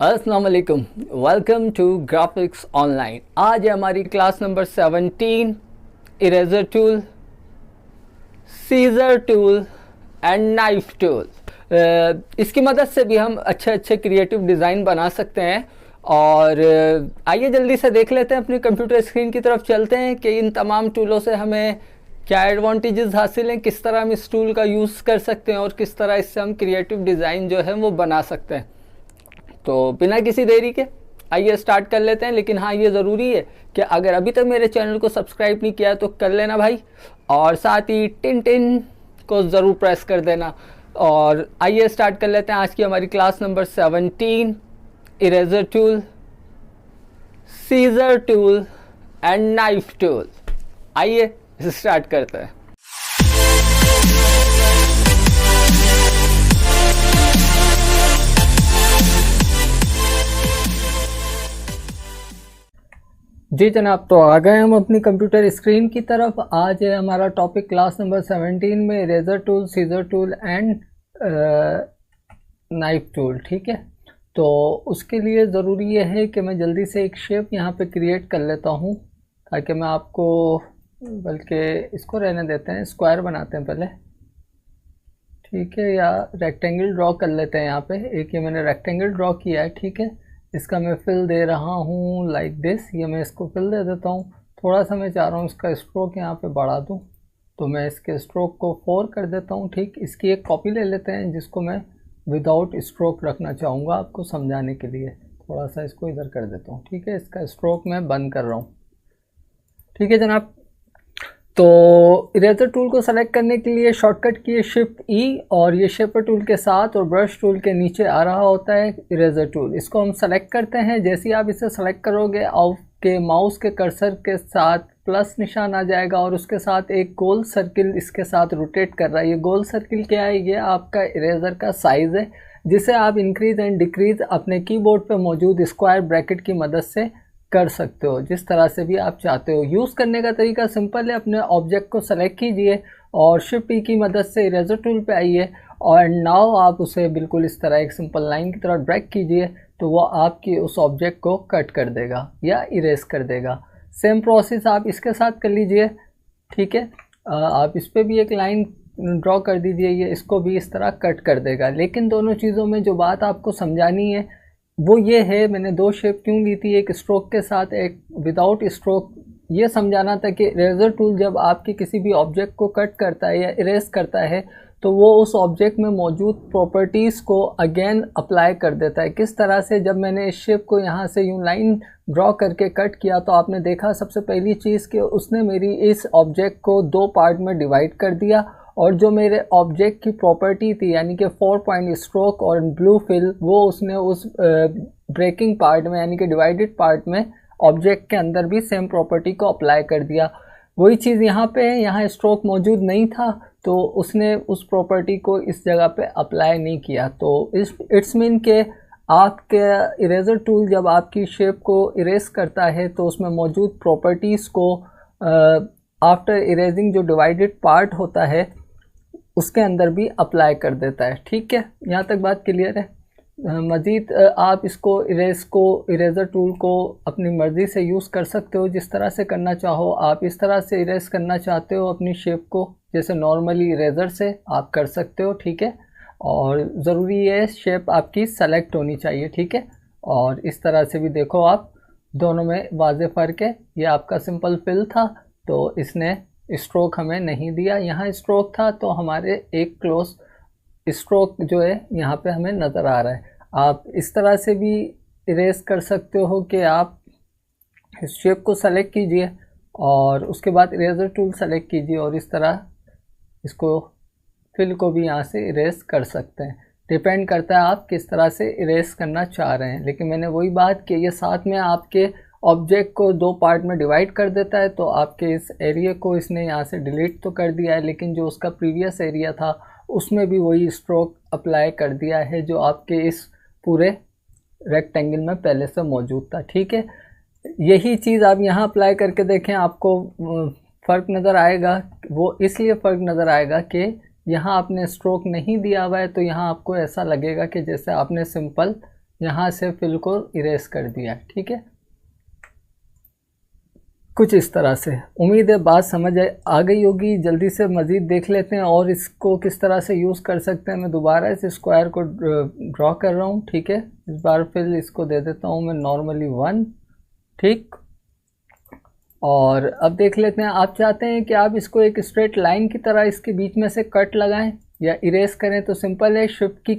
अस्सलाम वालेकुम, welcome to graphics online. आज है हमारी class number 17, eraser tool, scissor tool and knife tool. इसकी मदद से भी हम अच्छे अच्छे क्रिएटिव डिज़ाइन बना सकते हैं। और आइए जल्दी से देख लेते हैं, अपनी कंप्यूटर स्क्रीन की तरफ चलते हैं कि इन तमाम टूलों से हमें क्या एडवांटेजेस हासिल हैं, किस तरह हम इस टूल का यूज़ कर सकते हैं और किस तरह इससे हम क्रिएटिव डिज़ाइन जो है वो बना सकते हैं। तो बिना किसी देरी के आइए स्टार्ट कर लेते हैं। लेकिन हाँ, ये ज़रूरी है कि अगर अभी तक मेरे चैनल को सब्सक्राइब नहीं किया तो कर लेना भाई, और साथ ही टिन टिन को ज़रूर प्रेस कर देना। और आइए स्टार्ट कर लेते हैं आज की हमारी class number 17, eraser tool, scissor tool and knife tool. आइए स्टार्ट करते हैं। जी जनाब, तो आ गए हम अपनी कंप्यूटर स्क्रीन की तरफ। आज है हमारा टॉपिक क्लास नंबर 17 में eraser tool, scissor tool and knife tool. ठीक है, तो उसके लिए ज़रूरी ये है कि मैं जल्दी से एक शेप यहाँ पे क्रिएट कर लेता हूँ, ताकि मैं आपको, बल्कि इसको रहने देते हैं, स्क्वायर बनाते हैं पहले। ठीक है, या रेक्टेंगल ड्रॉ कर लेते हैं। यहाँ पे एक ये मैंने रेक्टेंगल ड्रॉ किया है। ठीक है, इसका मैं फिल दे रहा हूँ लाइक दिस। ये मैं इसको फिल दे देता हूँ। थोड़ा सा मैं चाह रहा हूँ इसका स्ट्रोक यहाँ पे बढ़ा दूँ, तो मैं इसके स्ट्रोक को 4 कर देता हूँ। ठीक, इसकी एक कॉपी ले लेते हैं जिसको मैं विदाउट स्ट्रोक रखना चाहूँगा आपको समझाने के लिए। थोड़ा सा इसको इधर कर देता हूँ। ठीक है, इसका स्ट्रोक मैं बंद कर रहा हूँ। ठीक है जनाब, तो इरेजर टूल को सेलेक्ट करने के लिए शॉर्टकट की शिफ्ट ई, और ये शेपर टूल के साथ और ब्रश टूल के नीचे आ रहा होता है इरेजर टूल। इसको हम सेलेक्ट करते हैं। जैसे ही आप इसे सेलेक्ट करोगे, आपके माउस के कर्सर के साथ प्लस निशान आ जाएगा और उसके साथ एक गोल सर्किल इसके साथ रोटेट कर रहा है। ये गोल सर्किल क्या है? ये आपका इरेजर का साइज़ है, जिसे आप इंक्रीज एंड डिक्रीज अपने कीबोर्ड पर मौजूद स्क्वायर ब्रैकेट की मदद से कर सकते हो, जिस तरह से भी आप चाहते हो। यूज़ करने का तरीका सिंपल है। अपने ऑब्जेक्ट को सेलेक्ट कीजिए और शिफ्ट ई की मदद से इरेजर टूल पे आइए, और नाउ आप उसे बिल्कुल इस तरह एक सिंपल लाइन की तरह ड्रैग कीजिए, तो वो आपकी उस ऑब्जेक्ट को कट कर देगा या इरेज कर देगा। सेम प्रोसेस आप इसके साथ कर लीजिए। ठीक है, आप इस पर भी एक लाइन ड्रॉ कर दीजिए, ये इसको भी इस तरह कट कर देगा। लेकिन दोनों चीज़ों में जो बात आपको समझानी है वो ये है, मैंने दो शेप क्यों ली थी, एक स्ट्रोक के साथ एक विदाउट स्ट्रोक। ये समझाना था कि इरेजर टूल जब आपके किसी भी ऑब्जेक्ट को कट करता है या इरेज करता है, तो वो उस ऑब्जेक्ट में मौजूद प्रॉपर्टीज़ को अगेन अप्लाई कर देता है। किस तरह से? जब मैंने इस शेप को यहाँ से यूँ लाइन ड्रॉ करके कट किया, तो आपने देखा सबसे पहली चीज़ कि उसने मेरी इस ऑब्जेक्ट को 2 पार्ट में डिवाइड कर दिया, और जो मेरे ऑब्जेक्ट की प्रॉपर्टी थी यानी कि 4 पॉइंट स्ट्रोक और ब्लू फिल, वो उसने उस ब्रेकिंग पार्ट में यानी कि डिवाइडेड पार्ट में ऑब्जेक्ट के अंदर भी सेम प्रॉपर्टी को अप्लाई कर दिया। वही चीज़ यहाँ पे है, यहाँ स्ट्रोक मौजूद नहीं था तो उसने उस प्रॉपर्टी को इस जगह पे अप्लाई नहीं किया। तो इट्स मीन के आपके इरेजर टूल जब आपकी शेप को इरेज करता है तो उसमें मौजूद प्रॉपर्टीज़ को आफ्टर इरेजिंग जो डिवाइडेड पार्ट होता है उसके अंदर भी अप्लाई कर देता है। ठीक है, यहाँ तक बात क्लियर है। मज़ीद आप इसको इरेजर टूल को अपनी मर्ज़ी से यूज़ कर सकते हो, जिस तरह से करना चाहो। आप इस तरह से इरेज करना चाहते हो अपनी शेप को, जैसे नॉर्मली इरेजर से आप कर सकते हो। ठीक है, और ज़रूरी है शेप आपकी सेलेक्ट होनी चाहिए। ठीक है, और इस तरह से भी देखो आप, दोनों में वाज़े फ़र्क है। ये आपका सिंपल फिल था तो इसने स्ट्रोक हमें नहीं दिया, यहाँ स्ट्रोक था तो हमारे एक क्लोज स्ट्रोक जो है यहाँ पे हमें नज़र आ रहा है। आप इस तरह से भी इरेज कर सकते हो कि आप इस शेप को सेलेक्ट कीजिए और उसके बाद इरेजर टूल सेलेक्ट कीजिए और इस तरह इसको फिल को भी यहाँ से इरेज कर सकते हैं। डिपेंड करता है आप किस तरह से इरेज करना चाह रहे हैं। लेकिन मैंने वही बात कि ये साथ में आपके ऑब्जेक्ट को 2 पार्ट में डिवाइड कर देता है, तो आपके इस एरिया को इसने यहाँ से डिलीट तो कर दिया है, लेकिन जो उसका प्रीवियस एरिया था उसमें भी वही स्ट्रोक अप्लाई कर दिया है जो आपके इस पूरे रेक्टेंगल में पहले से मौजूद था। ठीक है, यही चीज़ आप यहाँ अप्लाई करके देखें, आपको फ़र्क नज़र आएगा। वो इसलिए फ़र्क नज़र आएगा कि यहाँ आपने स्ट्रोक नहीं दिया हुआ है, तो यहाँ आपको ऐसा लगेगा कि जैसे आपने सिंपल यहाँ से फिल को इरेज कर दिया। ठीक है, कुछ इस तरह से। उम्मीद है बात समझ आ गई होगी। जल्दी से मज़ीद देख लेते हैं और इसको किस तरह से यूज़ कर सकते हैं। मैं दोबारा इस स्क्वायर को ड्रॉ कर रहा हूँ। ठीक है, इस बार फिर इसको दे देता हूँ मैं नॉर्मली 1। ठीक, और अब देख लेते हैं, आप चाहते हैं कि आप इसको एक स्ट्रेट लाइन की तरह इसके बीच में से कट लगाएं या इरेज करें, तो सिंपल है, शिफ्ट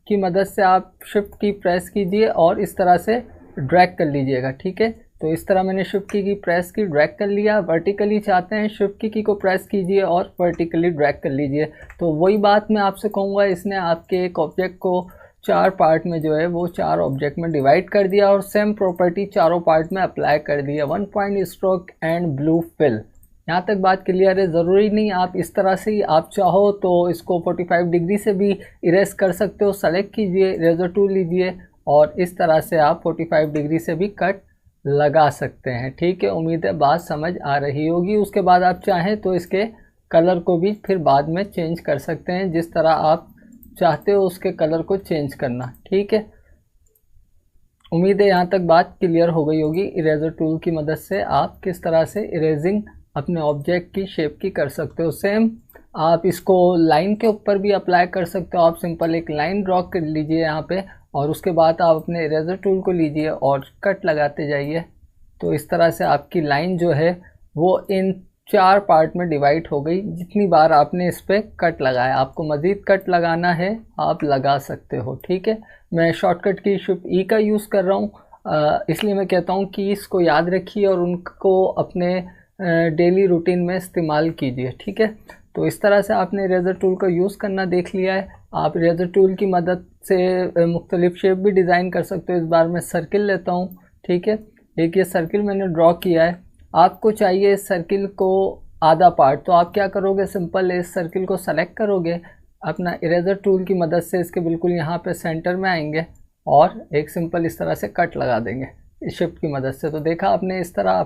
की मदद से आप शिफ्ट की प्रेस कीजिए और इस तरह से ड्रैग कर लीजिएगा। ठीक है, तो इस तरह मैंने शिफ्ट की प्रेस की, ड्रैग कर लिया। वर्टिकली चाहते हैं, शिफ्ट की को प्रेस कीजिए और वर्टिकली ड्रैग कर लीजिए। तो वही बात मैं आपसे कहूँगा, इसने आपके एक ऑब्जेक्ट को 4 पार्ट में जो है वो 4 ऑब्जेक्ट में डिवाइड कर दिया और सेम प्रॉपर्टी चारों पार्ट में अप्लाई कर दिया। 1 point stroke and blue fill. यहाँ तक बात क्लियर है। ज़रूरी नहीं आप इस तरह से ही, आप चाहो तो इसको 45 डिग्री से भी इरेज कर सकते हो। सेलेक्ट कीजिए, इरेजर टूल लीजिए और इस तरह से आप 45 डिग्री से भी कट लगा सकते हैं। ठीक है, उम्मीद है बात समझ आ रही होगी। उसके बाद आप चाहें तो इसके कलर को भी फिर बाद में चेंज कर सकते हैं, जिस तरह आप चाहते हो उसके कलर को चेंज करना। ठीक है, उम्मीद है यहाँ तक बात क्लियर हो गई होगी। इरेजर टूल की मदद से आप किस तरह से इरेजिंग अपने ऑब्जेक्ट की शेप की कर सकते हो। सेम आप इसको लाइन के ऊपर भी अप्लाई कर सकते हो। आप सिंपल एक लाइन ड्रॉ कर लीजिए यहाँ पे और उसके बाद आप अपने इरेजर टूल को लीजिए और कट लगाते जाइए। तो इस तरह से आपकी लाइन जो है वो इन 4 पार्ट में डिवाइड हो गई। जितनी बार आपने इस पर कट लगाया, आपको मज़ीद कट लगाना है आप लगा सकते हो। ठीक है, मैं शॉर्टकट की शिफ्ट ई का यूज़ कर रहा हूँ, इसलिए मैं कहता हूँ कि इसको याद रखिए और उनको अपने डेली रूटीन में इस्तेमाल कीजिए। ठीक है, तो इस तरह से आपने इरेजर टूल का यूज़ करना देख लिया है। आप इरेजर टूल की मदद से मुख्तलिफ शेप भी डिज़ाइन कर सकते हो। इस बार मैं सर्किल लेता हूँ। ठीक है, एक ये सर्किल मैंने ड्रॉ किया है। आपको चाहिए इस सर्किल को आधा पार्ट, तो आप क्या करोगे, सिंपल इस सर्किल को सेलेक्ट करोगे, अपना इरेजर टूल की मदद से इसके बिल्कुल यहाँ पे सेंटर में आएंगे और एक सिंपल इस तरह से कट लगा देंगे इस शिफ्ट की मदद से। तो देखा आपने, इस तरह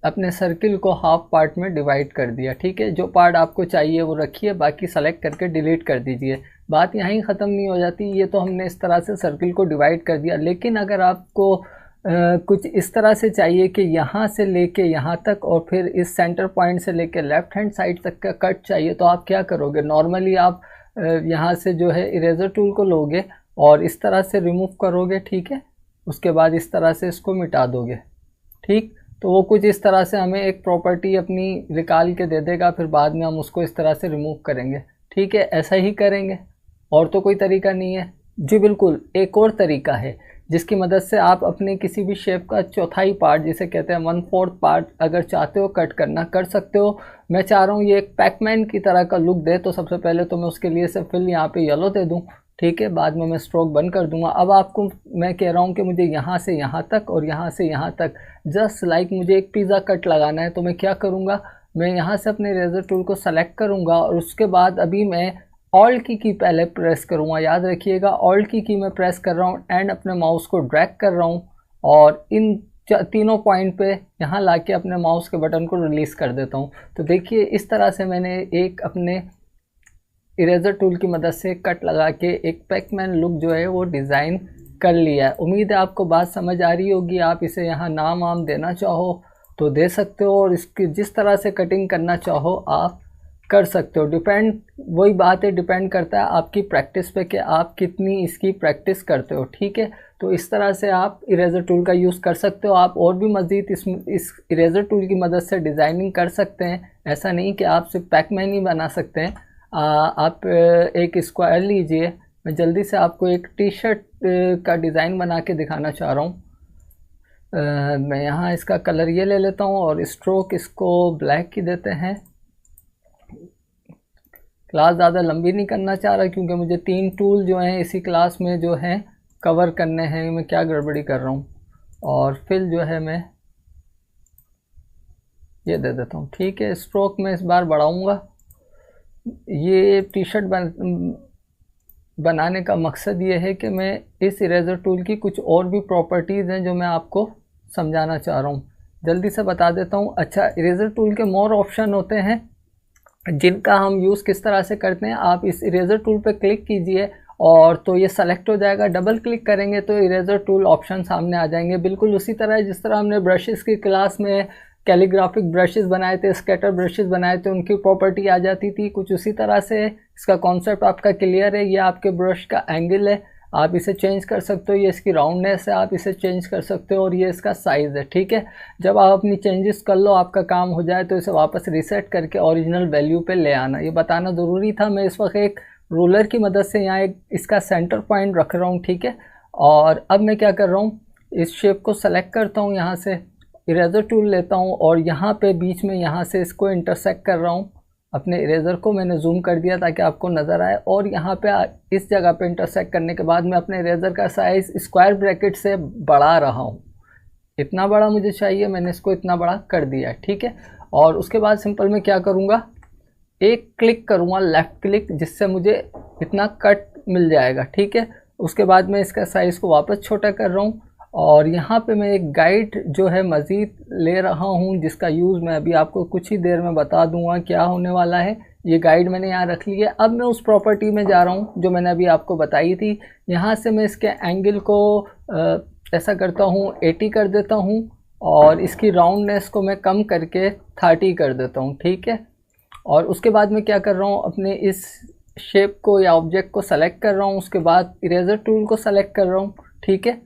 अपने सर्किल को हाफ पार्ट में डिवाइड कर दिया। ठीक है, जो पार्ट आपको चाहिए वो रखिए, बाकी सेलेक्ट करके डिलीट कर दीजिए। बात यहीं ख़त्म नहीं हो जाती। ये तो हमने इस तरह से सर्किल को डिवाइड कर दिया, लेकिन अगर आपको कुछ इस तरह से चाहिए कि यहाँ से लेके यहाँ तक और फिर इस सेंटर पॉइंट से लेके लेफ़्ट हैंड साइड तक का कट चाहिए, तो आप क्या करोगे, नॉर्मली आप यहाँ से जो है इरेजर टूल को लोगे और इस तरह से रिमूव करोगे। ठीक है, उसके बाद इस तरह से इसको मिटा दोगे। ठीक, तो वो कुछ इस तरह से हमें एक प्रॉपर्टी अपनी निकाल के दे देगा, फिर बाद में हम उसको इस तरह से रिमूव करेंगे। ठीक है, ऐसा ही करेंगे, और तो कोई तरीका नहीं है। जी बिल्कुल, एक और तरीका है जिसकी मदद से आप अपने किसी भी शेप का चौथाई पार्ट, जिसे कहते हैं 1/4 पार्ट, अगर चाहते हो कट करना कर सकते हो। मैं चाह रहा हूँ ये एक पैकमैन की तरह का लुक दे, तो सबसे पहले तो मैं उसके लिए से फिल यहाँ पे येलो दे दूँ। ठीक है, बाद में मैं स्ट्रोक बंद कर दूंगा। अब आपको मैं कह रहा हूँ कि मुझे यहाँ से यहाँ तक और यहाँ से यहाँ तक जस्ट लाइक मुझे एक पिज़्ज़ा कट लगाना है। तो मैं क्या करूँगा, मैं यहाँ से अपने इरेजर टूल को सेलेक्ट करूँगा और उसके बाद अभी मैं ऑल्ट की पहले प्रेस करूँगा। याद रखिएगा, ऑल्ट की मैं प्रेस कर रहा हूँ एंड अपने माउस को ड्रैग कर रहा हूँ और इन तीनों पॉइंट पे यहाँ लाके अपने माउस के बटन को रिलीज़ कर देता हूँ। तो देखिए, इस तरह से मैंने एक अपने इरेजर टूल की मदद से कट लगा के एक पैकमैन लुक जो है वो डिज़ाइन कर लिया है। उम्मीद है आपको बात समझ आ रही होगी। आप इसे यहाँ नाम वाम देना चाहो तो दे सकते हो और इसकी जिस तरह से कटिंग करना चाहो आप कर सकते हो। डिपेंड, वही बात है, डिपेंड करता है आपकी प्रैक्टिस पे कि आप कितनी इसकी प्रैक्टिस करते हो। ठीक है, तो इस तरह से आप इरेजर टूल का यूज़ कर सकते हो। आप और भी मज़ीद इस इरेजर टूल की मदद से डिज़ाइनिंग कर सकते हैं। ऐसा नहीं कि आप सिर्फ पैकमैन ही बना सकते हैं। आप एक स्क्वायर लीजिए। मैं जल्दी से आपको एक टी शर्ट का डिज़ाइन बना के दिखाना चाह रहा हूँ। मैं यहाँ इसका कलर ये ले लेता हूँ और स्ट्रोक इसको ब्लैक की देते हैं। क्लास ज़्यादा लंबी नहीं करना चाह रहा क्योंकि मुझे 3 टूल जो हैं इसी क्लास में जो हैं कवर करने हैं। मैं क्या गड़बड़ी कर रहा हूँ, और फिल जो है मैं ये दे देता हूँ। ठीक है, स्ट्रोक में इस बार बढ़ाऊँगा। ये टी शर्ट बनाने का मकसद ये है कि मैं इस इरेजर टूल की कुछ और भी प्रॉपर्टीज़ हैं जो मैं आपको समझाना चाह रहा हूँ। जल्दी से बता देता हूँ। अच्छा, इरेजर टूल के मोर ऑप्शन होते हैं जिनका हम यूज़ किस तरह से करते हैं। आप इस इरेजर टूल पर क्लिक कीजिए और तो ये सेलेक्ट हो जाएगा। डबल क्लिक करेंगे तो इरेजर टूल ऑप्शन सामने आ जाएंगे। बिल्कुल उसी तरह जिस तरह हमने ब्रशेस की क्लास में कैलीग्राफिक ब्रशेस बनाए थे, स्केटर ब्रशेस बनाए थे, उनकी प्रॉपर्टी आ जाती थी, कुछ उसी तरह से इसका कॉन्सेप्ट आपका क्लियर है। ये आपके ब्रश का एंगल है, आप इसे चेंज कर सकते हो। ये इसकी राउंडनेस है, आप इसे चेंज कर सकते हो। और ये इसका साइज़ है, ठीक है। जब आप अपनी चेंजेस कर लो, आपका काम हो जाए, तो इसे वापस रीसेट करके ओरिजिनल वैल्यू पे ले आना। ये बताना ज़रूरी था। मैं इस वक्त एक रूलर की मदद से यहाँ एक इसका सेंटर पॉइंट रख रहा हूँ, ठीक है। और अब मैं क्या कर रहा हूँ, इस शेप को सेलेक्ट करता हूँ, यहाँ से इरेजर टूल लेता हूँ और यहाँ पे बीच में यहाँ से इसको इंटरसेक्ट कर रहा हूँ। अपने इरेज़र को मैंने जूम कर दिया ताकि आपको नज़र आए। और यहाँ पे इस जगह पे इंटरसेक्ट करने के बाद मैं अपने इरेज़र का साइज़ स्क्वायर ब्रैकेट से बढ़ा रहा हूँ। इतना बड़ा मुझे चाहिए, मैंने इसको इतना बड़ा कर दिया, ठीक है। और उसके बाद सिंपल मैं क्या करूँगा, एक क्लिक करूँगा, लेफ़्ट क्लिक, जिससे मुझे इतना कट मिल जाएगा, ठीक है। उसके बाद मैं इसका साइज़ को वापस छोटा कर रहा हूँ और यहाँ पे मैं एक गाइड जो है मज़ीद ले रहा हूँ, जिसका यूज़ मैं अभी आपको कुछ ही देर में बता दूँगा क्या होने वाला है। ये गाइड मैंने यहाँ रख ली है। अब मैं उस प्रॉपर्टी में जा रहा हूँ जो मैंने अभी आपको बताई थी। यहाँ से मैं इसके एंगल को ऐसा करता हूँ 80 कर देता हूँ और इसकी राउंडनेस को मैं कम करके 30 कर देता हूँ, ठीक है। और उसके बाद मैं क्या कर रहा हूँ, अपने इस शेप को या ऑब्जेक्ट को सेलेक्ट कर रहा हूँ। उसके बाद इरेज़र टूल को सेलेक्ट कर रहा हूँ, ठीक है,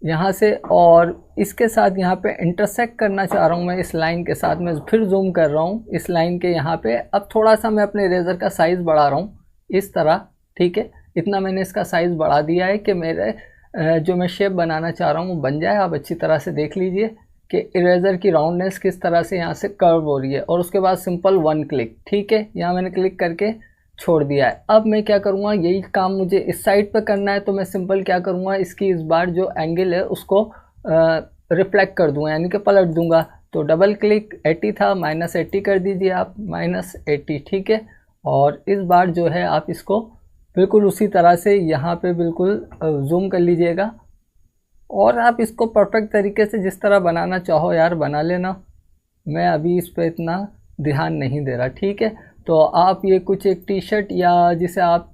यहाँ से। और इसके साथ यहाँ पे इंटरसेक्ट करना चाह रहा हूँ मैं इस लाइन के साथ। मैं फिर जूम कर रहा हूँ इस लाइन के यहाँ पे। अब थोड़ा सा मैं अपने इरेज़र का साइज़ बढ़ा रहा हूँ इस तरह, ठीक है। इतना मैंने इसका साइज़ बढ़ा दिया है कि मेरे जो मैं शेप बनाना चाह रहा हूँ वो बन जाए। आप अच्छी तरह से देख लीजिए कि इरेज़र की राउंडनेस किस तरह से यहाँ से कर्व हो रही है। और उसके बाद सिंपल वन क्लिक, ठीक है, यहाँ मैंने क्लिक करके छोड़ दिया है। अब मैं क्या करूँगा, यही काम मुझे इस साइड पर करना है, तो मैं सिंपल क्या करूँगा, इसकी इस बार जो एंगल है उसको रिफ्लेक्ट कर दूँगा, यानी कि पलट दूँगा। तो डबल क्लिक, 80 था, -80 कर दीजिए आप, -80, ठीक है। और इस बार जो है आप इसको बिल्कुल उसी तरह से यहाँ पे बिल्कुल जूम कर लीजिएगा और आप इसको परफेक्ट तरीके से जिस तरह बनाना चाहो यार बना लेना। मैं अभी इस पर इतना ध्यान नहीं दे रहा, ठीक है। तो आप ये कुछ एक टी शर्ट या जिसे आप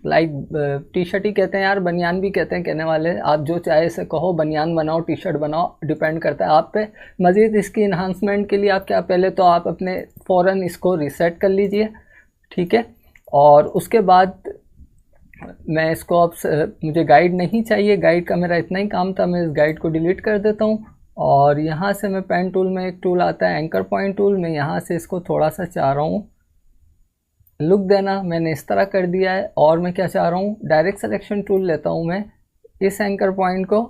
टी शर्ट ही कहते हैं यार, बनियान भी कहते हैं कहने वाले, आप जो चाहे से कहो, बनियान बनाओ, टी शर्ट बनाओ, डिपेंड करता है आप पे। मज़ीद इसकी इन्हांसमेंट के लिए आप क्या, पहले तो आप अपने फ़ौरन इसको रीसेट कर लीजिए, ठीक है। और उसके बाद मैं इसको अब मुझे गाइड नहीं चाहिए, गाइड का मेरा इतना ही काम था, मैं इस गाइड को डिलीट कर देता हूँ। और यहाँ से मैं पेन टूल में एक टूल आता है एंकर पॉइंट टूल, मैं यहाँ से इसको थोड़ा सा चाह रहा हूँ लुक देना, मैंने इस तरह कर दिया है। और मैं क्या चाह रहा हूँ, डायरेक्ट सिलेक्शन टूल लेता हूँ मैं इस एंकर पॉइंट को,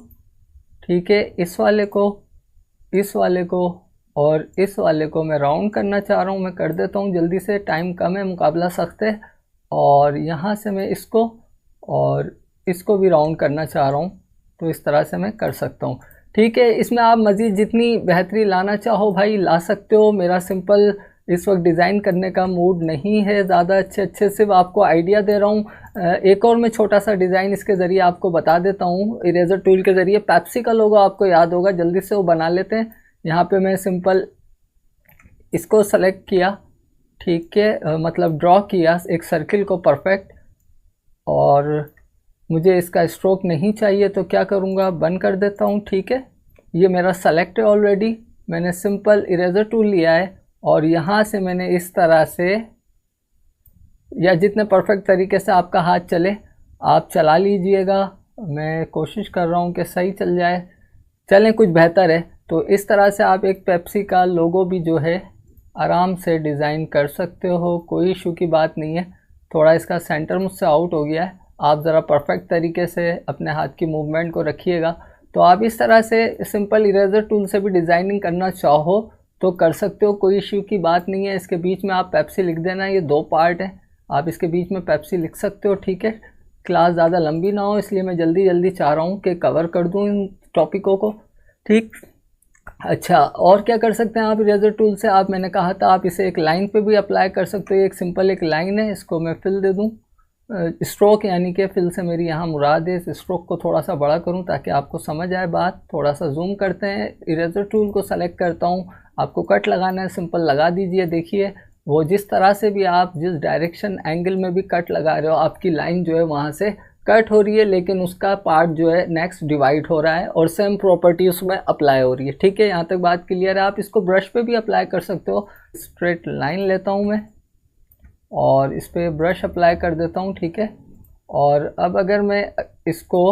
ठीक है, इस वाले को, इस वाले को और इस वाले को मैं राउंड करना चाह रहा हूँ। मैं कर देता हूँ जल्दी से, टाइम कम है, मुकाबला सख्त है। और यहाँ से मैं इसको और इसको भी राउंड करना चाह रहा हूँ, तो इस तरह से मैं कर सकता हूँ, ठीक है। इसमें आप मज़ीद जितनी बेहतरी लाना चाहो भाई ला सकते हो। मेरा सिंपल इस वक्त डिज़ाइन करने का मूड नहीं है ज़्यादा अच्छे, सिर्फ आपको आइडिया दे रहा हूँ। एक और मैं छोटा सा डिज़ाइन इसके ज़रिए आपको बता देता हूँ इरेज़र टूल के ज़रिए। पेप्सी का लोगो आपको याद होगा, जल्दी से वो बना लेते हैं। यहाँ पे मैं सिंपल इसको सेलेक्ट किया, ठीक है, मतलब ड्रॉ किया एक सर्किल को परफेक्ट, और मुझे इसका स्ट्रोक नहीं चाहिए तो क्या करूँगा, बंद कर देता हूँ, ठीक है। ये मेरा सेलेक्ट है ऑलरेडी। मैंने सिंपल इरेज़र टूल लिया है और यहाँ से मैंने इस तरह से, या जितने परफेक्ट तरीके से आपका हाथ चले आप चला लीजिएगा। मैं कोशिश कर रहा हूँ कि सही चल जाए, चलें कुछ बेहतर है। तो इस तरह से आप एक पेप्सी का लोगो भी जो है आराम से डिज़ाइन कर सकते हो, कोई इशू की बात नहीं है। थोड़ा इसका सेंटर मुझसे आउट हो गया है, आप ज़रा परफेक्ट तरीके से अपने हाथ की मूवमेंट को रखिएगा। तो आप इस तरह से सिंपल इरेज़र टूल से भी डिज़ाइनिंग करना चाहो तो कर सकते हो, कोई इशू की बात नहीं है। इसके बीच में आप पेप्सी लिख देना, ये 2 पार्ट है, आप इसके बीच में पेप्सी लिख सकते हो, ठीक है। क्लास ज़्यादा लंबी ना हो इसलिए मैं जल्दी चाह रहा हूँ कि कवर कर दूँ इन टॉपिकों को, ठीक। अच्छा, और क्या कर सकते हैं आप इरेज़र टूल से, आप मैंने कहा था आप इसे एक लाइन पे भी अप्लाई कर सकते हो। एक सिंपल एक लाइन है, इसको मैं फिल दे दूँ, स्ट्रोक यानी कि फिल से मेरी यहाँ मुराद है। इस स्ट्रोक को थोड़ा सा बड़ा करूँ ताकि आपको समझ आए बात। थोड़ा सा जूम करते हैं, इरेज़र टूल को सेलेक्ट करता हूँ, आपको कट लगाना है सिंपल लगा दीजिए, देखिए। वो जिस तरह से भी आप जिस डायरेक्शन एंगल में भी कट लगा रहे हो, आपकी लाइन जो है वहाँ से कट हो रही है, लेकिन उसका पार्ट जो है नेक्स्ट डिवाइड हो रहा है और सेम प्रॉपर्टी उसमें अप्लाई हो रही है। ठीक है, यहाँ तक बात क्लियर है। आप इसको ब्रश पे भी अप्लाई कर सकते हो। स्ट्रेट लाइन लेता हूँ मैं और इस पर ब्रश अप्लाई कर देता हूँ। ठीक है, और अब अगर मैं इसको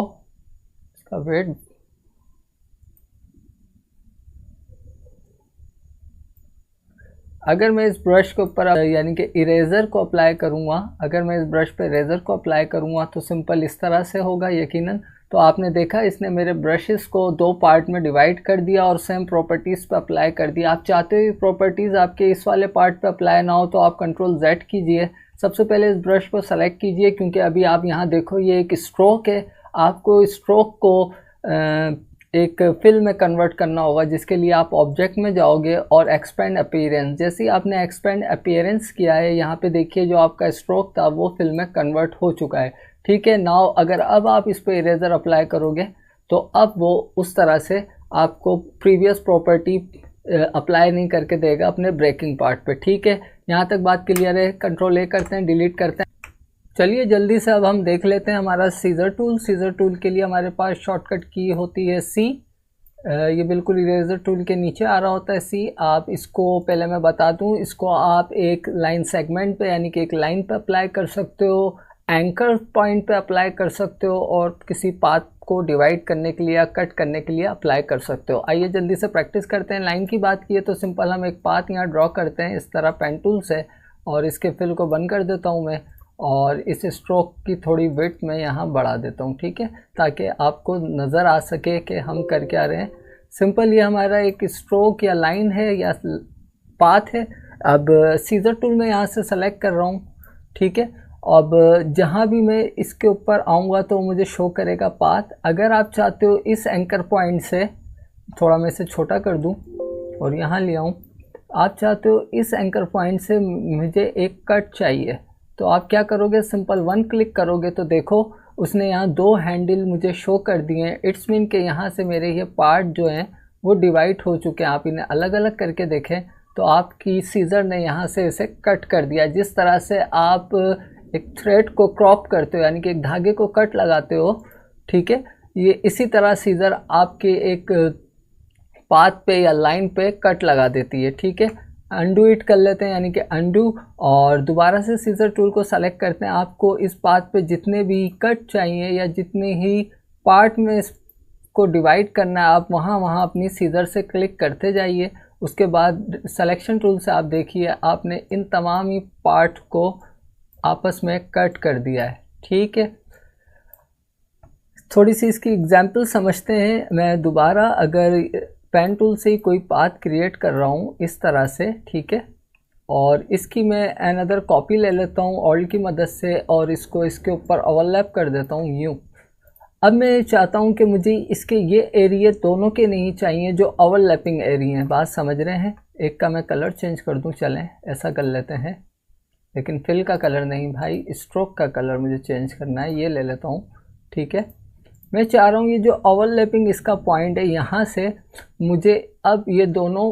इसका वेट अगर मैं इस ब्रश के ऊपर यानी कि इरेज़र को अप्लाई करूँगा, अगर मैं इस ब्रश पे इरेज़र को अप्लाई करूँगा तो सिंपल इस तरह से होगा यकीनन। तो आपने देखा इसने मेरे ब्रशेस को दो पार्ट में डिवाइड कर दिया और सेम प्रॉपर्टीज़ पे अप्लाई कर दिया। आप चाहते हो ये प्रॉपर्टीज़ आपके इस वाले पार्ट पे अप्लाई ना हो तो आप कंट्रोल Z कीजिए। सबसे पहले इस ब्रश को सेलेक्ट कीजिए, क्योंकि अभी आप यहाँ देखो ये एक स्ट्रोक है। आपको स्ट्रोक को एक फिल में कन्वर्ट करना होगा, जिसके लिए आप ऑब्जेक्ट में जाओगे और एक्सपेंड अपीयरेंस। जैसे ही आपने एक्सपेंड अपीयरेंस किया है, यहाँ पे देखिए जो आपका स्ट्रोक था वो फिल में कन्वर्ट हो चुका है। ठीक है, नाउ अगर अब आप इस पर इरेजर अप्लाई करोगे तो अब वो उस तरह से आपको प्रीवियस प्रॉपर्टी अप्लाई नहीं करके देगा अपने ब्रेकिंग पार्ट पे। ठीक है, यहाँ तक बात क्लियर है। कंट्रोल A करते हैं, डिलीट करते हैं। चलिए जल्दी से अब हम देख लेते हैं हमारा सीजर टूल। सीजर टूल के लिए हमारे पास शॉर्टकट की होती है C। ये बिल्कुल इरेजर टूल के नीचे आ रहा होता है C। आप इसको पहले मैं बता दूं, इसको आप एक लाइन सेगमेंट पे यानी कि एक लाइन पे अप्लाई कर सकते हो, एंकर पॉइंट पे अप्लाई कर सकते हो, और किसी पाथ को डिवाइड करने के लिए या कट करने के लिए अप्लाई कर सकते हो। आइए जल्दी से प्रैक्टिस करते हैं। लाइन की बात की है तो सिंपल हम एक पाथ यहाँ ड्रॉ करते हैं इस तरह पेन टूल से, और इसके फिल को बंद कर देता हूँ मैं, और इस स्ट्रोक की थोड़ी विड्थ में यहाँ बढ़ा देता हूँ। ठीक है, ताकि आपको नज़र आ सके कि हम कर क्या रहे हैं। सिंपल ये हमारा एक स्ट्रोक या लाइन है या पाथ है। अब सीजर टूल में यहाँ से सेलेक्ट कर रहा हूँ। ठीक है, अब जहाँ भी मैं इसके ऊपर आऊँगा तो मुझे शो करेगा पाथ। अगर आप चाहते हो इस एंकर पॉइंट से, थोड़ा मैं इसे छोटा कर दूँ और यहाँ ले आऊँ, आप चाहते हो इस एंकर पॉइंट से मुझे एक कट चाहिए, तो आप क्या करोगे, सिंपल वन क्लिक करोगे तो देखो उसने यहाँ दो हैंडल मुझे शो कर दिए हैं। इट्स मीन के यहाँ से मेरे ये पार्ट जो हैं वो डिवाइड हो चुके हैं। आप इन्हें अलग अलग करके देखें तो आपकी सीजर ने यहाँ से इसे कट कर दिया। जिस तरह से आप एक थ्रेड को क्रॉप करते हो यानी कि एक धागे को कट लगाते हो, ठीक है, ये इसी तरह सीजर आपके एक पाथ पे या लाइन पे कट लगा देती है। ठीक है, अनडू इट कर लेते हैं यानी कि अनडू, और दोबारा से सीजर टूल को सेलेक्ट करते हैं। आपको इस पाथ पे जितने भी कट चाहिए या जितने ही पार्ट में इसको डिवाइड करना है, आप वहाँ अपनी सीजर से क्लिक करते जाइए। उसके बाद सिलेक्शन टूल से आप देखिए आपने इन तमाम ही पार्ट को आपस में कट कर दिया है। ठीक है, थोड़ी सी इसकी एग्जाम्पल समझते हैं। मैं दोबारा अगर पेन टूल से ही कोई पाथ क्रिएट कर रहा हूँ इस तरह से, ठीक है, और इसकी मैं अनदर कॉपी ले लेता हूँ ऑल्ट की मदद से और इसको इसके ऊपर ओवरलैप कर देता हूँ यूँ। अब मैं चाहता हूँ कि मुझे इसके ये एरिया दोनों के नहीं चाहिए जो ओवरलैपिंग एरिया हैं। बात समझ रहे हैं? एक का मैं कलर चेंज कर दूँ, चलें ऐसा कर लेते हैं, लेकिन फिल का कलर नहीं भाई, स्ट्रोक का कलर मुझे चेंज करना है। ये ले लेता हूँ। ठीक है, मैं चाह रहा हूँ ये जो ओवरलैपिंग इसका पॉइंट है यहाँ से मुझे अब ये दोनों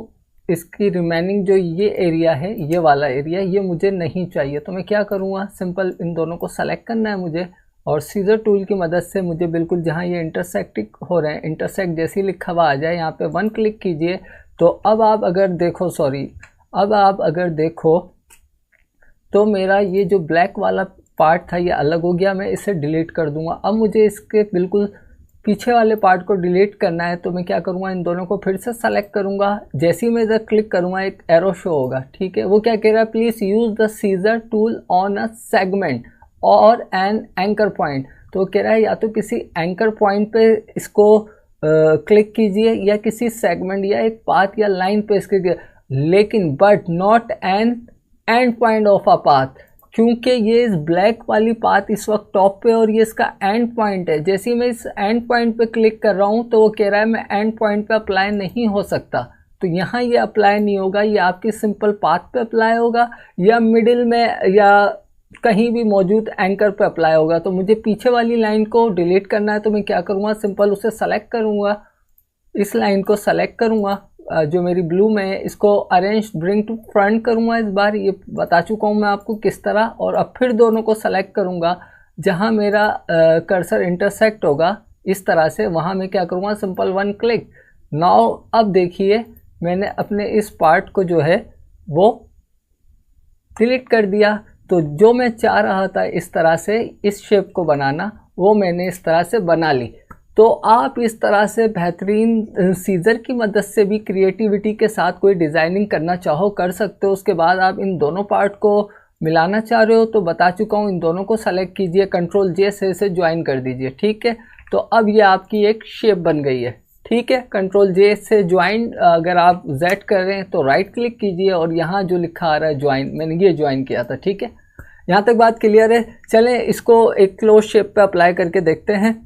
इसकी रिमेनिंग जो ये एरिया है, ये वाला एरिया, ये मुझे नहीं चाहिए। तो मैं क्या करूँगा, सिंपल इन दोनों को सेलेक्ट करना है मुझे, और सीजर टूल की मदद से मुझे बिल्कुल जहाँ ये इंटरसेक्ट हो रहे हैं, इंटरसेक्ट जैसी लिखा हुआ आ जाए, यहाँ पे वन क्लिक कीजिए। तो अब आप अगर देखो, अब आप अगर देखो तो मेरा ये जो ब्लैक वाला पार्ट था ये अलग हो गया। मैं इसे डिलीट कर दूंगा। अब मुझे इसके बिल्कुल पीछे वाले पार्ट को डिलीट करना है, तो मैं क्या करूँगा, इन दोनों को फिर से सेलेक्ट करूँगा। जैसे ही मैं इधर क्लिक करूँगा एक एरो शो होगा। ठीक है, वो क्या कह रहा है, please use the seizure tool on a segment और एन एंकर पॉइंट। तो कह रहा है या तो किसी एंकर पॉइंट पे इसको क्लिक कीजिए या किसी सेगमेंट या एक पाथ या लाइन पे इसके, लेकिन but not an and point of a path, क्योंकि ये इस ब्लैक वाली पाथ इस वक्त टॉप पे और ये इसका एंड पॉइंट है। जैसे ही मैं इस एंड पॉइंट पे क्लिक कर रहा हूँ तो वो कह रहा है मैं एंड पॉइंट पे अप्लाई नहीं हो सकता। तो यहाँ ये अप्लाई नहीं होगा, ये आपकी सिंपल पाथ पे अप्लाई होगा या मिडिल में या कहीं भी मौजूद एंकर पे अप्लाई होगा। तो मुझे पीछे वाली लाइन को डिलीट करना है, तो मैं क्या करूँगा, सिंपल उसे सेलेक्ट करूँगा, इस लाइन को सेलेक्ट करूँगा, जो मेरी ब्लू में है इसको अरेंज ब्रिंग टू फ्रंट करूँगा। इस बार ये बता चुका हूँ मैं आपको किस तरह, और अब फिर दोनों को सेलेक्ट करूँगा जहाँ मेरा कर्सर इंटरसेक्ट होगा इस तरह से, वहाँ मैं क्या करूँगा, सिंपल वन क्लिक। नाउ अब देखिए मैंने अपने इस पार्ट को जो है वो डिलीट कर दिया। तो जो मैं चाह रहा था इस तरह से इस शेप को बनाना, वो मैंने इस तरह से बना ली। तो आप इस तरह से बेहतरीन सीजर की मदद से भी क्रिएटिविटी के साथ कोई डिज़ाइनिंग करना चाहो कर सकते हो। उसके बाद आप इन दोनों पार्ट को मिलाना चाह रहे हो तो बता चुका हूँ, इन दोनों को सेलेक्ट कीजिए, कंट्रोल जे से इसे ज्वाइन कर दीजिए। ठीक है, तो अब ये आपकी एक शेप बन गई है। ठीक है, कंट्रोल जे से ज्वाइन, अगर आप जेड कर रहे हैं तो राइट क्लिक कीजिए और यहाँ जो लिखा आ रहा है ज्वाइन, मैंने ये ज्वाइन किया था। ठीक है, यहाँ तक बात क्लियर है। चलें इसको एक क्लोज शेप पे अप्लाई करके देखते हैं।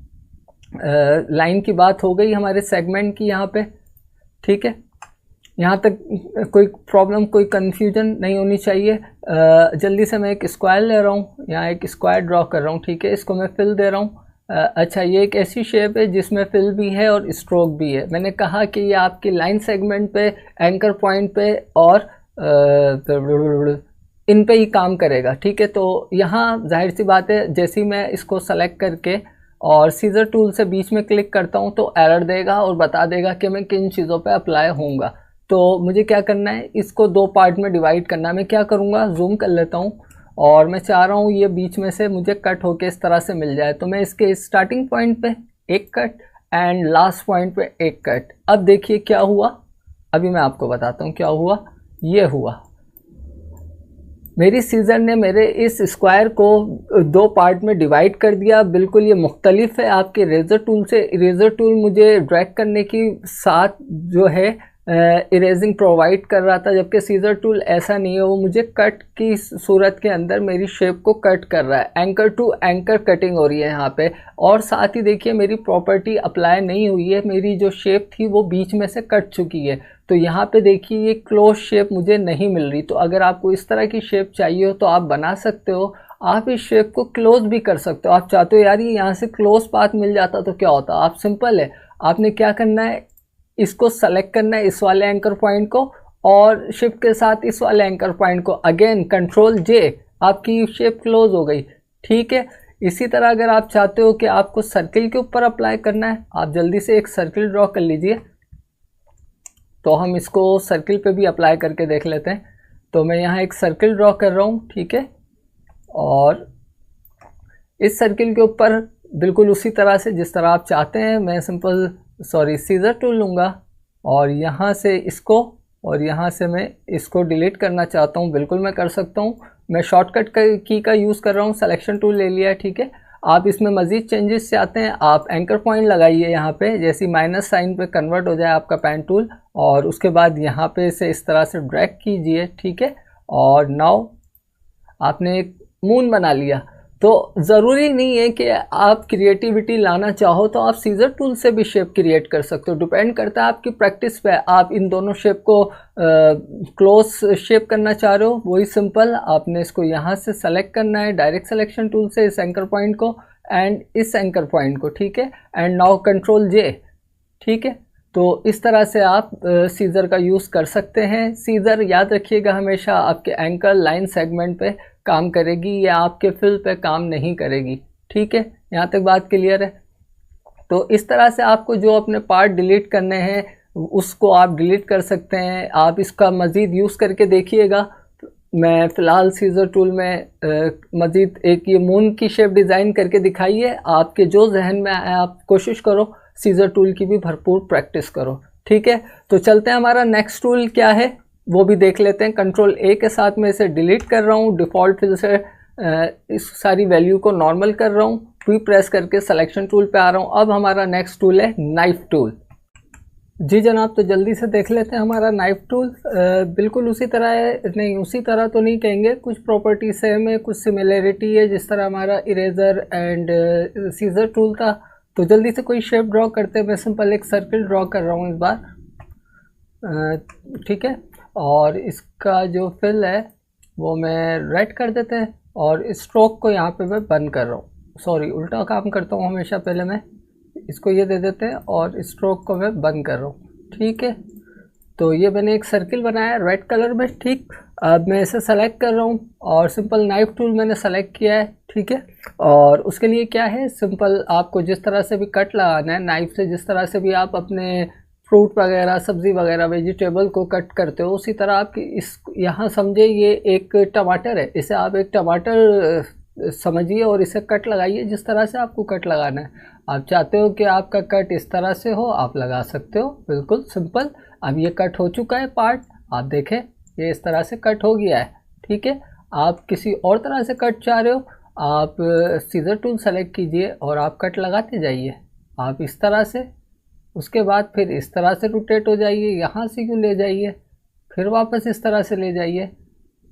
लाइन की बात हो गई हमारे सेगमेंट की यहाँ पे। ठीक है, यहाँ तक कोई प्रॉब्लम, कोई कन्फ्यूजन नहीं होनी चाहिए। जल्दी से मैं एक स्क्वायर ले रहा हूँ, यहाँ एक स्क्वायर ड्रॉ कर रहा हूँ। ठीक है, इसको मैं फिल दे रहा हूँ। अच्छा, ये एक ऐसी शेप है जिसमें फिल भी है और स्ट्रोक भी है। मैंने कहा कि ये आपकी लाइन सेगमेंट पे, एंकर पॉइंट पे और इन पे ही काम करेगा। ठीक है, तो यहाँ जाहिर सी बात है जैसे ही मैं इसको सेलेक्ट करके और सीजर टूल से बीच में क्लिक करता हूँ तो एरर देगा और बता देगा कि मैं किन चीज़ों पे अप्लाई होऊंगा। तो मुझे क्या करना है, इसको दो पार्ट में डिवाइड करना है। मैं क्या करूँगा, जूम कर लेता हूँ और मैं चाह रहा हूँ ये बीच में से मुझे कट होके इस तरह से मिल जाए। तो मैं इसके स्टार्टिंग पॉइंट पे एक कट एंड लास्ट पॉइंट पे एक कट। अब देखिए क्या हुआ, अभी मैं आपको बताता हूँ क्या हुआ। ये हुआ, मेरी सीजर ने मेरे इस स्क्वायर को दो पार्ट में डिवाइड कर दिया। बिल्कुल ये मुख्तलिफ है आपके इरेजर टूल से। इरेजर टूल मुझे ड्रैग करने की साथ जो है इरेजिंग प्रोवाइड कर रहा था, जबकि सीजर टूल ऐसा नहीं है, वो मुझे कट की सूरत के अंदर मेरी शेप को कट कर रहा है। एंकर टू एंकर कटिंग हो रही है यहाँ पे। और साथ ही देखिए मेरी प्रॉपर्टी अप्लाई नहीं हुई है, मेरी जो शेप थी वो बीच में से कट चुकी है। तो यहाँ पे देखिए ये क्लोज शेप मुझे नहीं मिल रही। तो अगर आपको इस तरह की शेप चाहिए हो तो आप बना सकते हो। आप इस शेप को क्लोज भी कर सकते हो। आप चाहते हो यार ये यहाँ से क्लोज पाथ मिल जाता तो क्या होता, आप सिंपल है, आपने क्या करना है, इसको सेलेक्ट करना है इस वाले एंकर पॉइंट को और शिफ्ट के साथ इस वाले एंकर पॉइंट को, अगेन कंट्रोल जे, आपकी शेप क्लोज हो गई। ठीक है, इसी तरह अगर आप चाहते हो कि आपको सर्किल के ऊपर अप्लाई करना है, आप जल्दी से एक सर्किल ड्रॉ कर लीजिए। तो हम इसको सर्किल पे भी अप्लाई करके देख लेते हैं। तो मैं यहाँ एक सर्किल ड्रॉ कर रहा हूँ। ठीक है, और इस सर्किल के ऊपर बिल्कुल उसी तरह से जिस तरह आप चाहते हैं, मैं सिंपल सीजर टूल लूँगा और यहाँ से इसको और यहाँ से मैं इसको डिलीट करना चाहता हूँ, बिल्कुल मैं कर सकता हूँ। मैं शॉर्टकट की का यूज़ कर रहा हूँ, सिलेक्शन टूल ले लिया है। ठीक है, आप इसमें मज़ीद चेंजेस चाहते हैं, आप एंकर पॉइंट लगाइए यहाँ पे, जैसी माइनस साइन पे कन्वर्ट हो जाए आपका पेन टूल, और उसके बाद यहाँ पे से इस तरह से ड्रैग कीजिए। ठीक है, और नाउ आपने एक मून बना लिया। तो ज़रूरी नहीं है कि आप क्रिएटिविटी लाना चाहो तो आप सीजर टूल से भी शेप क्रिएट कर सकते हो, डिपेंड करता है आपकी प्रैक्टिस पे। आप इन दोनों शेप को क्लोज शेप करना चाह रहे हो, वही सिंपल आपने इसको यहाँ से सेलेक्ट करना है डायरेक्ट सिलेक्शन टूल से, इस एंकर पॉइंट को एंड इस एंकर पॉइंट को। ठीक है, एंड नाउ कंट्रोल जे। ठीक है, तो इस तरह से आप सीजर का यूज़ कर सकते हैं। सीजर याद रखिएगा हमेशा आपके एंकर लाइन सेगमेंट पे काम करेगी, या आपके फिल पे काम नहीं करेगी। ठीक है, यहाँ तक बात क्लियर है। तो इस तरह से आपको जो अपने पार्ट डिलीट करने हैं उसको आप डिलीट कर सकते हैं। आप इसका मज़ीद यूज़ करके देखिएगा। मैं फ़िलहाल सीजर टूल में मज़ीद एक ये मून की शेप डिज़ाइन करके दिखाइए, आपके जो जहन में आए आप कोशिश करो, सीजर टूल की भी भरपूर प्रैक्टिस करो। ठीक है, तो चलते हैं, हमारा नेक्स्ट टूल क्या है वो भी देख लेते हैं। कंट्रोल ए के साथ मैं इसे डिलीट कर रहा हूँ, डिफ़ॉल्ट फिल से इस सारी वैल्यू को नॉर्मल कर रहा हूँ, भी प्रेस करके सिलेक्शन टूल पे आ रहा हूँ। अब हमारा नेक्स्ट टूल है नाइफ टूल। जी जनाब, तो जल्दी से देख लेते हैं हमारा नाइफ टूल। बिल्कुल उसी तरह है, नहीं उसी तरह तो नहीं कहेंगे, कुछ प्रॉपर्टी सेम है, कुछ सिमिलरिटी है, जिस तरह हमारा इरेजर एंड सीजर टूल था। तो जल्दी से कोई शेप ड्रॉ करते हैं। मैं सिंपल एक सर्किल ड्रॉ कर रहा हूँ इस बार। ठीक है, और इसका जो फिल है वो मैं रेड कर देते हैं और स्ट्रोक को यहाँ पे मैं बंद कर रहा हूँ। सॉरी, उल्टा काम करता हूँ हमेशा, पहले मैं इसको ये दे देते हैं और स्ट्रोक को मैं बंद कर रहा हूँ। ठीक है, तो ये मैंने एक सर्किल बनाया रेड कलर में, ठीक। अब मैं इसे सेलेक्ट कर रहा हूँ और सिंपल नाइफ टूल मैंने सेलेक्ट किया है, ठीक है। और उसके लिए क्या है, सिंपल आपको जिस तरह से भी कट लगाना है नाइफ से, जिस तरह से भी आप अपने फ्रूट वगैरह, सब्ज़ी वगैरह, वेजिटेबल को कट करते हो, उसी तरह आप इस यहाँ समझे ये एक टमाटर है, इसे आप एक टमाटर समझिए और इसे कट लगाइए जिस तरह से आपको कट लगाना है। आप चाहते हो कि आपका कट इस तरह से हो, आप लगा सकते हो, बिल्कुल सिंपल। अब ये कट हो चुका है पार्ट, आप देखें ये इस तरह से कट हो गया है, ठीक है। आप किसी और तरह से कट चाह रहे हो, आप सीजर टूल सेलेक्ट कीजिए और आप कट लगाते जाइए, आप इस तरह से। उसके बाद फिर इस तरह से रोटेट हो जाइए, यहाँ से यूँ ले जाइए, फिर वापस इस तरह से ले जाइए,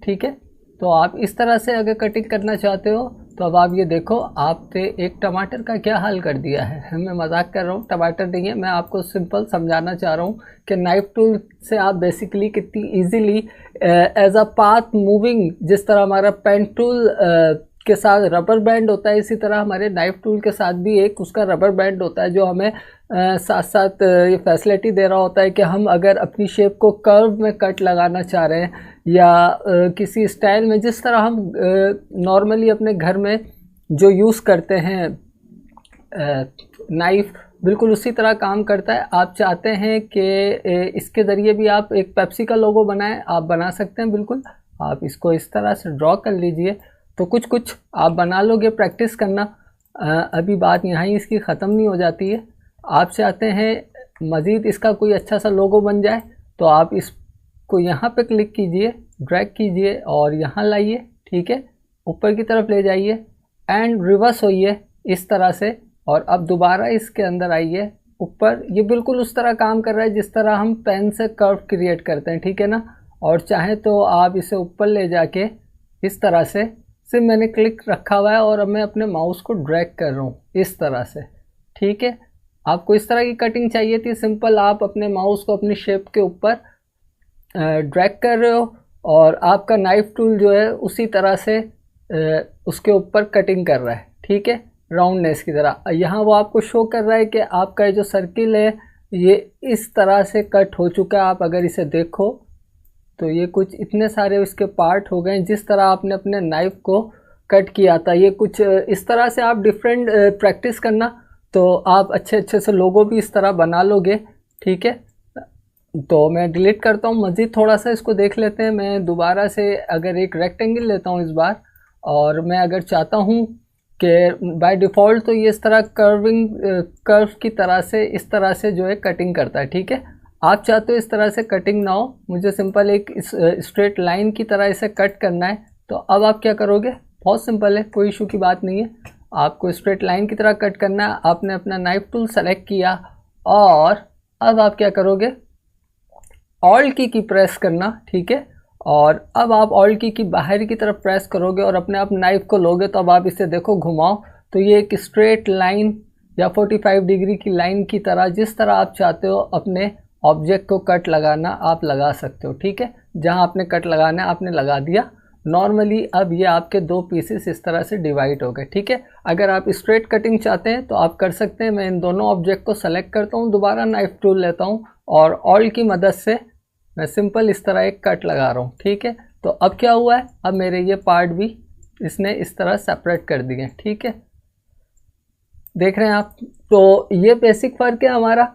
ठीक है। तो आप इस तरह से अगर कटिंग करना चाहते हो तो अब आप ये देखो, आपने एक टमाटर का क्या हाल कर दिया है। मैं मजाक कर रहा हूँ, टमाटर नहीं है, मैं आपको सिंपल समझाना चाह रहा हूँ कि नाइफ टूल से आप बेसिकली कितनी easily as a path moving, जिस तरह हमारा पेन टूल के साथ रबर बैंड होता है, इसी तरह हमारे नाइफ टूल के साथ भी एक उसका रबर बैंड होता है जो हमें साथ साथ ये फैसिलिटी दे रहा होता है कि हम अगर अपनी शेप को कर्व में कट लगाना चाह रहे हैं या किसी स्टाइल में, जिस तरह हम नॉर्मली अपने घर में जो यूज़ करते हैं नाइफ, बिल्कुल उसी तरह काम करता है। आप चाहते हैं कि इसके ज़रिए भी आप एक पेप्सी का लोगो बनाएं, आप बना सकते हैं, बिल्कुल। आप इसको इस तरह से ड्रॉ कर लीजिए, तो कुछ कुछ आप बना लोगे, प्रैक्टिस करना। अभी बात यहाँ ही इसकी ख़त्म नहीं हो जाती है। आप चाहते हैं मज़ीद इसका कोई अच्छा सा लोगो बन जाए, तो आप इसको यहाँ पे क्लिक कीजिए, ड्रैग कीजिए और यहाँ लाइए, ठीक है। ऊपर की तरफ ले जाइए एंड रिवर्स होइए इस तरह से, और अब दोबारा इसके अंदर आइए ऊपर। ये बिल्कुल उस तरह काम कर रहा है जिस तरह हम पेन से कर्व क्रिएट करते हैं, ठीक है ना। और चाहे तो आप इसे ऊपर ले जाके इस तरह से, सिर्फ मैंने क्लिक रखा हुआ है और अब मैं अपने माउस को ड्रैग कर रहा हूँ इस तरह से, ठीक है। आपको इस तरह की कटिंग चाहिए थी, सिंपल आप अपने माउस को अपनी शेप के ऊपर ड्रैग कर रहे हो और आपका नाइफ टूल जो है उसी तरह से उसके ऊपर कटिंग कर रहा है, ठीक है, राउंडनेस की तरह। यहाँ वो आपको शो कर रहा है कि आपका जो सर्किल है ये इस तरह से कट हो चुका है। आप अगर इसे देखो तो ये कुछ इतने सारे इसके पार्ट हो गए जिस तरह आपने अपने नाइफ को कट किया था। ये कुछ इस तरह से आप डिफरेंट प्रैक्टिस करना, तो आप अच्छे अच्छे से लोगो भी इस तरह बना लोगे, ठीक है। तो मैं डिलीट करता हूँ, मज़ीद थोड़ा सा इसको देख लेते हैं। मैं दोबारा से अगर एक रेक्टेंगल लेता हूँ इस बार, और मैं अगर चाहता हूँ कि बाय डिफ़ॉल्ट तो ये इस तरह कर्व की तरह से इस तरह से जो है कटिंग करता है, ठीक है। आप चाहते हो इस तरह से कटिंग ना हो, मुझे सिंपल एक स्ट्रेट लाइन की तरह इसे कट करना है। तो अब आप क्या करोगे, बहुत सिंपल है, कोई इशू की बात नहीं है। आपको स्ट्रेट लाइन की तरह कट करना है। आपने अपना नाइफ टूल सेलेक्ट किया और अब आप क्या करोगे, ऑल्ट की प्रेस करना, ठीक है। और अब आप ऑल्ट की बाहर की तरफ प्रेस करोगे और अपने आप नाइफ को लोगे, तो अब आप इसे देखो घुमाओ, तो ये एक स्ट्रेट लाइन या 45 डिग्री की लाइन की तरह, जिस तरह आप चाहते हो अपने ऑब्जेक्ट को कट लगाना आप लगा सकते हो, ठीक है। जहां आपने कट लगाना है आपने लगा दिया नॉर्मली। अब ये आपके दो पीसेस इस तरह से डिवाइड हो गए, ठीक है। अगर आप स्ट्रेट कटिंग चाहते हैं तो आप कर सकते हैं। मैं इन दोनों ऑब्जेक्ट को सेलेक्ट करता हूँ, दोबारा नाइफ टूल लेता हूँ और ऑल्ट की मदद से मैं सिंपल इस तरह एक कट लगा रहा हूँ, ठीक है। तो अब क्या हुआ है, अब मेरे ये पार्ट भी इसने इस तरह सेपरेट कर दिए, ठीक है। देख रहे हैं आप, तो ये बेसिक फ़र्क है हमारा।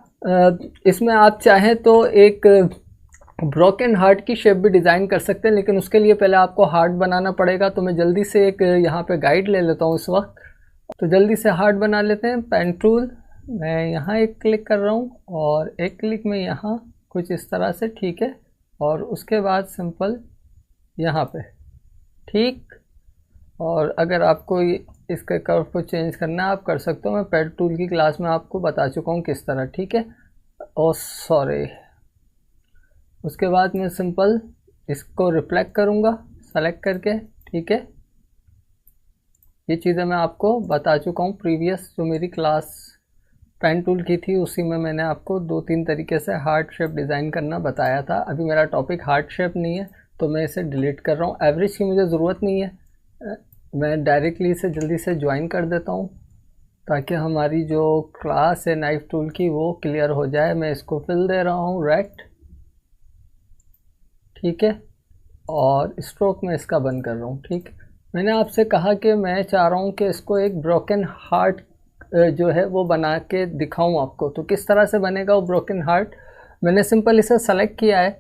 इसमें आप चाहें तो एक ब्रोकन हार्ट की शेप भी डिज़ाइन कर सकते हैं, लेकिन उसके लिए पहले आपको हार्ट बनाना पड़ेगा। तो मैं जल्दी से एक यहाँ पे गाइड ले लेता हूँ इस वक्त, तो जल्दी से हार्ट बना लेते हैं। पेन टूल, मैं यहाँ एक क्लिक कर रहा हूँ और एक क्लिक में यहाँ कुछ इस तरह से, ठीक है। और उसके बाद सिंपल यहाँ पे, ठीक। और अगर आपको इसके कर्व को चेंज करना है आप कर सकते हो। मैं पेन टूल की क्लास में आपको बता चुका हूँ किस तरह, ठीक है। ओ सॉरी, उसके बाद मैं सिंपल इसको रिफ्लेक्ट करूँगा सेलेक्ट करके, ठीक है। ये चीज़ें मैं आपको बता चुका हूँ प्रीवियस जो मेरी क्लास पेन टूल की थी, उसी में मैंने आपको 2-3 तरीके से हार्ट शेप डिज़ाइन करना बताया था। अभी मेरा टॉपिक हार्ट शेप नहीं है तो मैं इसे डिलीट कर रहा हूँ। एवरेज की मुझे ज़रूरत नहीं है, मैं डायरेक्टली इसे जल्दी से ज्वाइन कर देता हूँ ताकि हमारी जो क्लास है नाइफ टूल की वो क्लियर हो जाए। मैं इसको फिल दे रहा हूँ रेड, ठीक है, और स्ट्रोक में इसका बंद कर रहा हूँ। ठीक, मैंने आपसे कहा कि मैं चाह रहा हूँ कि इसको एक ब्रोकन हार्ट जो है वो बना के दिखाऊँ आपको। तो किस तरह से बनेगा वो ब्रोकन हार्ट, मैंने सिंपल इसे सेलेक्ट किया है,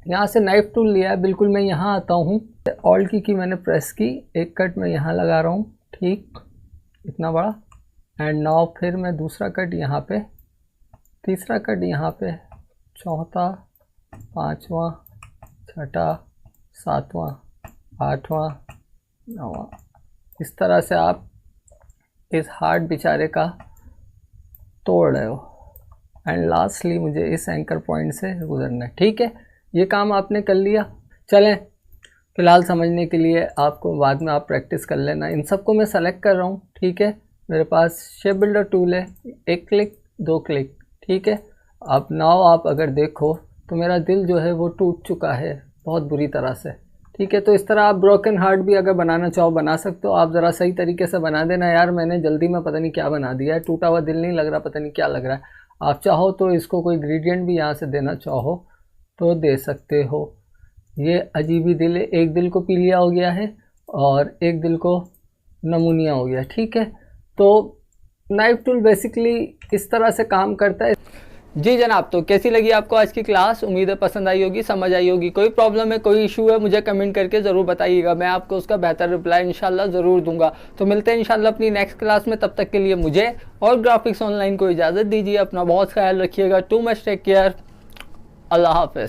यहाँ से नाइफ टूल लिया है, बिल्कुल मैं यहाँ आता हूँ, ऑल्ट की मैंने प्रेस की, एक कट मैं यहाँ लगा रहा हूँ, ठीक, इतना बड़ा, एंड नाउ फिर मैं दूसरा कट यहाँ पे, तीसरा कट यहाँ पे, चौथा, पाँचवा, छठा, सातवां, आठवां, नौवां, इस तरह से आप इस हार्ट बेचारे का तोड़ रहे हो, एंड लास्टली मुझे इस एंकर पॉइंट से गुजरना है। ठीक है, ये काम आपने कर लिया। चलें, फ़िलहाल समझने के लिए आपको बाद में आप प्रैक्टिस कर लेना। इन सबको मैं सेलेक्ट कर रहा हूँ। ठीक है, मेरे पास शेप बिल्डर टूल है, एक क्लिक, दो क्लिक, ठीक है। अब नाउ आप अगर देखो तो मेरा दिल जो है वो टूट चुका है बहुत बुरी तरह से। ठीक है, तो इस तरह आप ब्रोकन हार्ट भी अगर बनाना चाहो बना सकते हो। आप ज़रा सही तरीके से बना देना। यार मैंने जल्दी में पता नहीं क्या बना दिया है, टूटा हुआ दिल नहीं लग रहा, पता नहीं क्या लग रहा है। आप चाहो तो इसको कोई ग्रेडियंट भी यहाँ से देना चाहो तो दे सकते हो। ये अजीब ही दिल है, एक दिल को पीलिया हो गया है और एक दिल को नमूनिया हो गया। ठीक है, तो नाइफ टूल बेसिकली इस तरह से काम करता है। जी जनाब, तो कैसी लगी आपको आज की क्लास? उम्मीद है पसंद आई होगी, समझ आई होगी। कोई प्रॉब्लम है, कोई इशू है, मुझे कमेंट करके ज़रूर बताइएगा, मैं आपको उसका बेहतर रिप्लाई इंशाल्लाह ज़रूर दूंगा। तो मिलते हैं इंशाल्लाह अपनी नेक्स्ट क्लास में। तब तक के लिए मुझे और ग्राफिक्स ऑनलाइन को इजाज़त दीजिए। अपना बहुत ख्याल रखिएगा। Too much take care. अल्लाह हाफ़िज़।